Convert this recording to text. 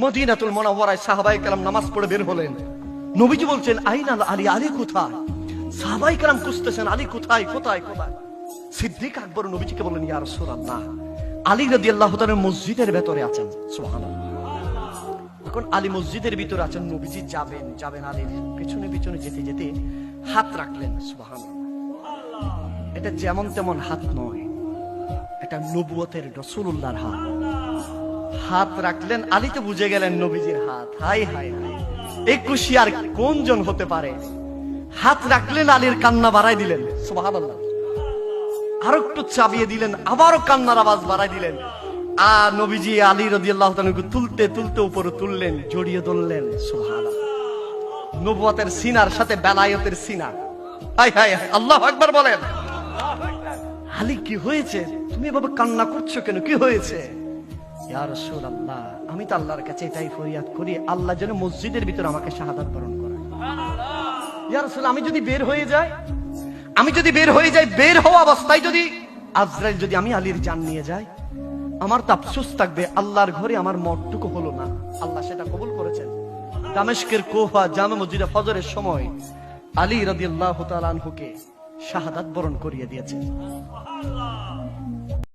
মদিনাতুল মুনাওয়ারায় সাহাবায়ে কেরাম নামাজ পড়ে বের হলেন। নবীজি বলছেন আইনা আলী, আলী কোথায়? সাহাবায়ে কেরাম খুঁজতেছেন আলী কোথায় কোথায় কোথায়। সিদ্দিক আকবর নবীজিকে বললেন ইয়া রাসূলুল্লাহ, আলী রাদিয়াল্লাহু তাআলা মসজিদের ভেতরে আছেন। সুবহানাল্লাহ। এখন আলী মসজিদের ভিতরে আছেন, নবীজি যাবেন আলীর পিছনে পিছনে যেতে যেতে হাত রাখলেন। সুবহানাল্লাহ। এটা যেমন তেমন হাত নয়, এটা নবুয়তের রাসূলুল্লাহর হাত। হাত রাখলেন, আলী তো বুঝে গেলেন নবীজির হাত। হাই হাই হাই, এই খুশি আর কোনজন হতে পারে? হাত রাখলেন, আলীর কান্না বাড়াই দিলেন। সুবহানাল্লাহ। আরো একটু চাবিয়ে দিলেন, আবারও কান্নার আওয়াজ বাড়াই দিলেন। আর নবীজি আলী রাদিয়াল্লাহু তাআলাকে তুলতে তুলতে উপরে তুললেন, জড়িয়ে ধরলেন। সুবহানাল্লাহ। নবুয়তের সিনার সাথে বেলায়েতের সিনা। হাই হাই হাই, আল্লাহু আকবার বলেন। আলী কি হয়েছে? তুমি এভাবে কান্না করছো কেন? কি হয়েছে? ইয়া রাসূলুল্লাহ, আমি তো আল্লাহর কাছে এটাই ফরিয়াদ করি, আল্লাহ যেন মসজিদের ভিতর আমাকে শাহাদাত বরণ করায়। ইয়া রাসূল, আমি যদি বের হয়ে যাই, বের হওয়া অবস্থায় যদি আজরাইল যদি আমি আলীর জান নিয়ে যায়, আমার তো আফসোস থাকবে, আল্লাহর ঘরে আমার মরটুকু হলো না। আল্লাহ সেটা কবুল করেছেন। দামেস্কের কুফা জামে মসজিদে ফজরের সময় আলী রাদিয়াল্লাহু তাআলা আনহুকে শাহাদাত বরণ করিয়ে দিয়েছেন।